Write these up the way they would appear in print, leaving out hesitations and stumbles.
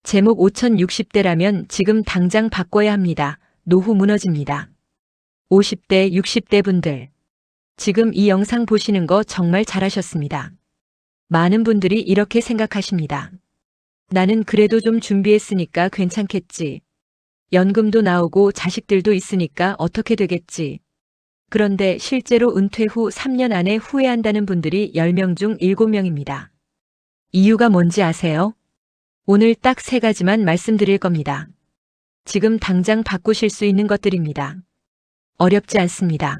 제목 5060대라면 지금 당장 바꿔야 합니다. 노후 무너집니다. 50대, 60대 분들. 지금 이 영상 보시는 거 정말 잘하셨습니다. 많은 분들이 이렇게 생각하십니다. 나는 그래도 좀 준비했으니까 괜찮겠지. 연금도 나오고 자식들도 있으니까 어떻게 되겠지. 그런데 실제로 은퇴 후 3년 안에 후회한다는 분들이 10명 중 7명입니다. 이유가 뭔지 아세요? 오늘 딱 3가지만 말씀드릴 겁니다. 지금 당장 바꾸실 수 있는 것들입니다. 어렵지 않습니다.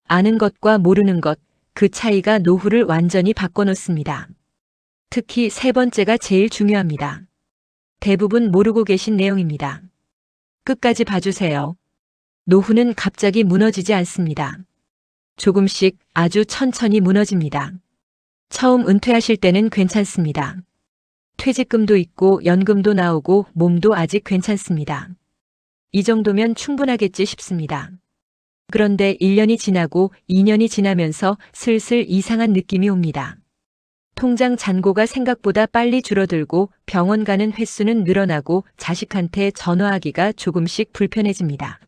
아는 것과 모르는 것, 그 차이가 노후를 완전히 바꿔놓습니다. 특히 3번째가 제일 중요합니다. 대부분 모르고 계신 내용입니다. 끝까지 봐주세요. 노후는 갑자기 무너지지 않습니다. 조금씩 아주 천천히 무너집니다. 처음 은퇴하실 때는 괜찮습니다. 퇴직금도 있고 연금도 나오고 몸도 아직 괜찮습니다. 이 정도면 충분하겠지 싶습니다. 그런데 1년이 지나고 2년이 지나면서 슬슬 이상한 느낌이 옵니다. 통장 잔고가 생각보다 빨리 줄어들고 병원 가는 횟수는 늘어나고 자식한테 전화하기가 조금씩 불편해집니다.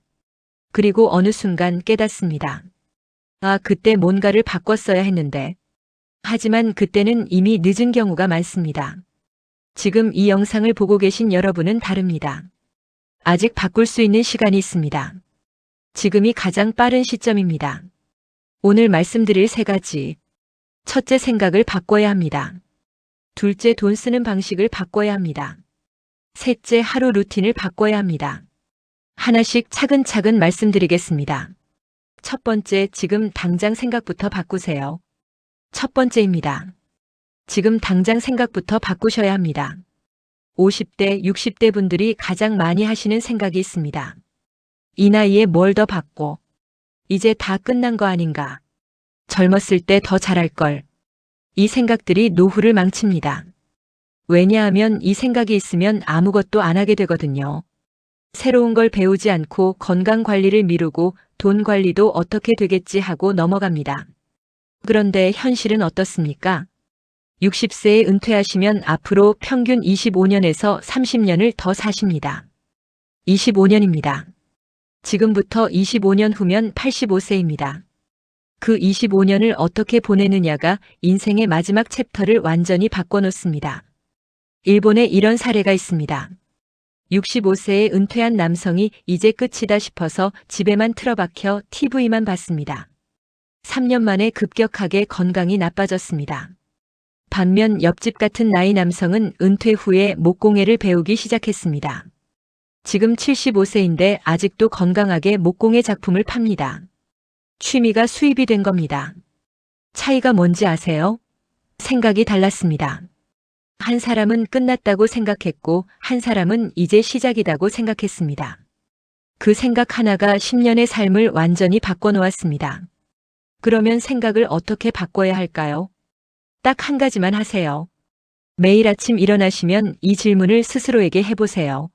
그리고 어느 순간 깨닫습니다. 아, 그때 뭔가를 바꿨어야 했는데. 하지만 그때는 이미 늦은 경우가 많습니다. 지금 이 영상을 보고 계신 여러분은 다릅니다. 아직 바꿀 수 있는 시간이 있습니다. 지금이 가장 빠른 시점입니다. 오늘 말씀드릴 3가지. 첫째, 생각을 바꿔야 합니다. 둘째, 돈 쓰는 방식을 바꿔야 합니다. 셋째, 하루 루틴을 바꿔야 합니다. 하나씩 차근차근 말씀드리겠습니다. 첫 번째, 지금 당장 생각부터 바꾸세요. 첫 번째입니다. 지금 당장 생각부터 바꾸셔야 합니다. 50대, 60대 분들이 가장 많이 하시는 생각이 있습니다. 이 나이에 뭘 더 바꿔? 이제 다 끝난 거 아닌가? 젊었을 때 더 잘할 걸. 이 생각들이 노후를 망칩니다. 왜냐하면 이 생각이 있으면 아무것도 안 하게 되거든요. 새로운 걸 배우지 않고 건강 관리를 미루고 돈 관리도 어떻게 되겠지 하고 넘어갑니다. 그런데 현실은 어떻습니까? 60세에 은퇴하시면 앞으로 평균 25년에서 30년을 더 사십니다. 25년입니다. 지금부터 25년 후면 85세입니다. 그 25년을 어떻게 보내느냐가 인생의 마지막 챕터를 완전히 바꿔놓습니다. 일본에 이런 사례가 있습니다. 65세에 은퇴한 남성이 이제 끝이다 싶어서 집에만 틀어박혀 TV만 봤습니다. 3년 만에 급격하게 건강이 나빠졌습니다. 반면 옆집 같은 나이 남성은 은퇴 후에 목공예를 배우기 시작했습니다. 지금 75세인데 아직도 건강하게 목공예 작품을 팝니다. 취미가 수입이 된 겁니다. 차이가 뭔지 아세요? 생각이 달랐습니다. 한 사람은 끝났다고 생각했고 한 사람은 이제 시작이라고 생각했습니다. 그 생각 하나가 10년의 삶을 완전히 바꿔놓았습니다. 그러면 생각을 어떻게 바꿔야 할까요? 딱 1가지만 하세요. 매일 아침 일어나시면 이 질문을 스스로에게 해보세요.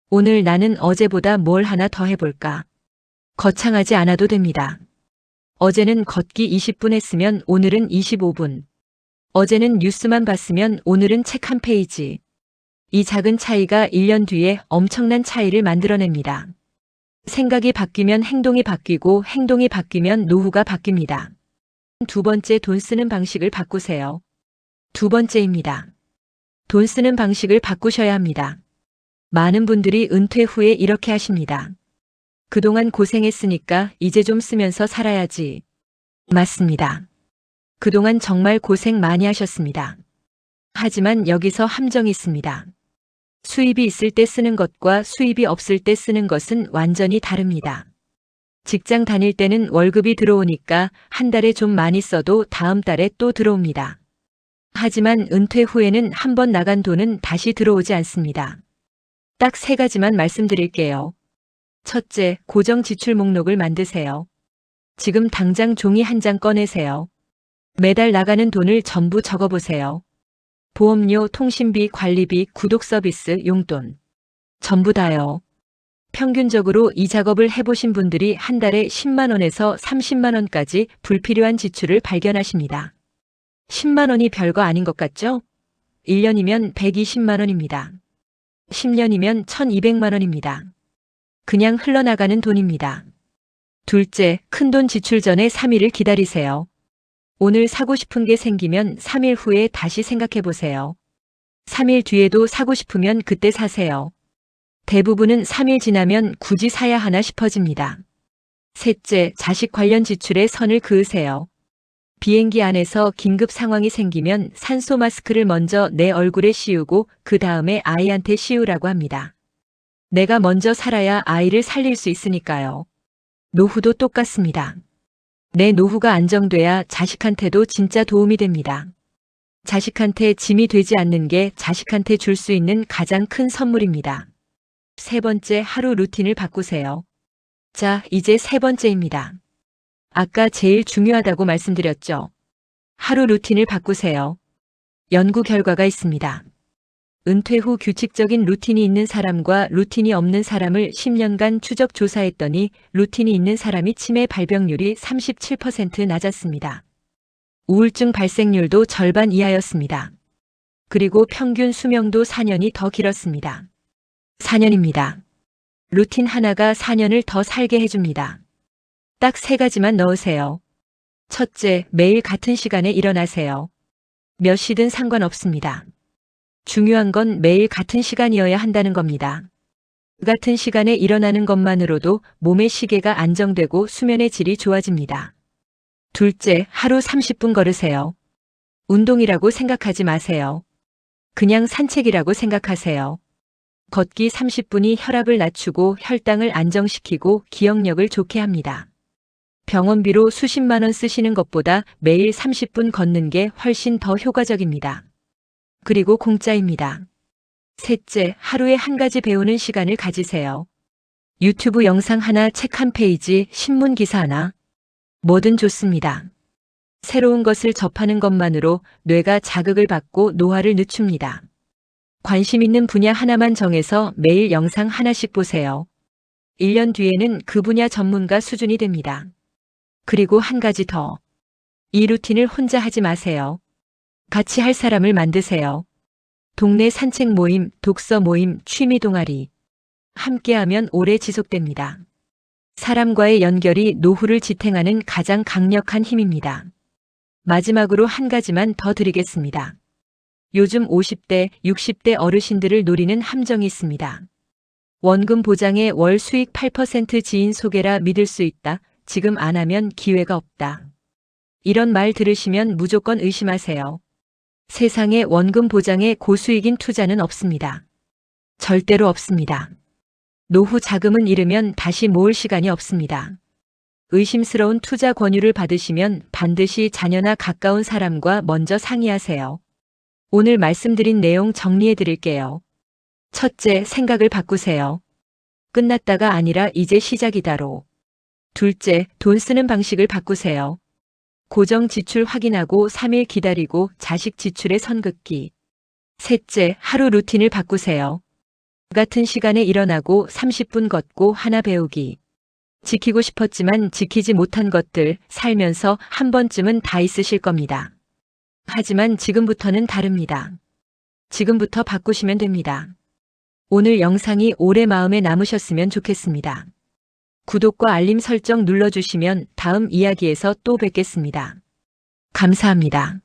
오늘 나는 어제보다 뭘 하나 더 해볼까? 거창하지 않아도 됩니다. 어제는 걷기 20분 했으면 오늘은 25분. 어제는 뉴스만 봤으면 오늘은 책 1페이지. 이 작은 차이가 1년 뒤에 엄청난 차이를 만들어냅니다. 생각이 바뀌면 행동이 바뀌고 행동이 바뀌면 노후가 바뀝니다. 두 번째, 돈 쓰는 방식을 바꾸세요. 두 번째입니다. 돈 쓰는 방식을 바꾸셔야 합니다. 많은 분들이 은퇴 후에 이렇게 하십니다. 그동안 고생했으니까 이제 좀 쓰면서 살아야지. 맞습니다. 그동안 정말 고생 많이 하셨습니다. 하지만 여기서 함정이 있습니다. 수입이 있을 때 쓰는 것과 수입이 없을 때 쓰는 것은 완전히 다릅니다. 직장 다닐 때는 월급이 들어오니까 한 달에 좀 많이 써도 다음 달에 또 들어옵니다. 하지만 은퇴 후에는 한 번 나간 돈은 다시 들어오지 않습니다. 딱 3가지만 말씀드릴게요. 첫째, 고정 지출 목록을 만드세요. 지금 당장 종이 한 장 꺼내세요. 매달 나가는 돈을 전부 적어보세요. 보험료, 통신비, 관리비, 구독 서비스, 용돈. 전부 다요. 평균적으로 이 작업을 해보신 분들이 한 달에 10만 원에서 30만 원까지 불필요한 지출을 발견하십니다. 10만 원이 별거 아닌 것 같죠? 1년이면 120만 원입니다. 10년이면 1200만 원입니다. 그냥 흘러나가는 돈입니다. 둘째, 큰돈 지출 전에 3일을 기다리세요. 오늘 사고 싶은 게 생기면 3일 후에 다시 생각해 보세요. 3일 뒤에도 사고 싶으면 그때 사세요. 대부분은 3일 지나면 굳이 사야 하나 싶어집니다. 셋째, 자식 관련 지출에 선을 그으세요. 비행기 안에서 긴급 상황이 생기면 산소 마스크를 먼저 내 얼굴에 씌우고 그 다음에 아이한테 씌우라고 합니다. 내가 먼저 살아야 아이를 살릴 수 있으니까요. 노후도 똑같습니다. 내 노후가 안정돼야 자식한테도 진짜 도움이 됩니다. 자식한테 짐이 되지 않는 게 자식한테 줄 수 있는 가장 큰 선물입니다. 세 번째, 하루 루틴을 바꾸세요. 자, 이제 세 번째입니다. 아까 제일 중요하다고 말씀드렸죠. 하루 루틴을 바꾸세요. 연구 결과가 있습니다. 은퇴 후 규칙적인 루틴이 있는 사람과 루틴이 없는 사람을 10년간 추적 조사했더니 루틴이 있는 사람이 치매 발병률이 37% 낮았습니다. 우울증 발생률도 절반 이하였습니다. 그리고 평균 수명도 4년이 더 길었습니다. 4년입니다. 루틴 하나가 4년을 더 살게 해줍니다. 딱 3가지만 넣으세요. 첫째, 매일 같은 시간에 일어나세요. 몇 시든 상관없습니다. 중요한 건 매일 같은 시간이어야 한다는 겁니다. 같은 시간에 일어나는 것만으로도 몸의 시계가 안정되고 수면의 질이 좋아집니다. 둘째, 하루 30분 걸으세요. 운동이라고 생각하지 마세요. 그냥 산책이라고 생각하세요. 걷기 30분이 혈압을 낮추고 혈당을 안정시키고 기억력을 좋게 합니다. 병원비로 수십만 원 쓰시는 것보다 매일 30분 걷는 게 훨씬 더 효과적입니다. 그리고 공짜입니다. 셋째, 하루에 한 가지 배우는 시간을 가지세요. 유튜브 영상 하나, 책 한 페이지, 신문 기사 하나. 뭐든 좋습니다. 새로운 것을 접하는 것만으로 뇌가 자극을 받고 노화를 늦춥니다. 관심 있는 분야 하나만 정해서 매일 영상 하나씩 보세요. 1년 뒤에는 그 분야 전문가 수준이 됩니다. 그리고 한 가지 더. 이 루틴을 혼자 하지 마세요. 같이 할 사람을 만드세요. 동네 산책 모임, 독서 모임, 취미 동아리. 함께하면 오래 지속됩니다. 사람과의 연결이 노후를 지탱하는 가장 강력한 힘입니다. 마지막으로 한 가지만 더 드리겠습니다. 요즘 50대, 60대 어르신들을 노리는 함정이 있습니다. 원금 보장에 월 수익 8% 지인 소개라 믿을 수 있다. 지금 안 하면 기회가 없다. 이런 말 들으시면 무조건 의심하세요. 세상에 원금 보장에 고수익인 투자는 없습니다. 절대로 없습니다. 노후 자금은 잃으면 다시 모을 시간이 없습니다. 의심스러운 투자 권유를 받으시면 반드시 자녀나 가까운 사람과 먼저 상의하세요. 오늘 말씀드린 내용 정리해 드릴게요. 첫째, 생각을 바꾸세요. 끝났다가 아니라 이제 시작이다로. 둘째, 돈 쓰는 방식을 바꾸세요. 고정 지출 확인하고 3일 기다리고 자식 지출에 선 긋기. 셋째, 하루 루틴을 바꾸세요. 같은 시간에 일어나고 30분 걷고 하나 배우기. 지키고 싶었지만 지키지 못한 것들 살면서 한 번쯤은 다 있으실 겁니다. 하지만 지금부터는 다릅니다. 지금부터 바꾸시면 됩니다. 오늘 영상이 오래 마음에 남으셨으면 좋겠습니다. 구독과 알림 설정 눌러주시면 다음 이야기에서 또 뵙겠습니다. 감사합니다.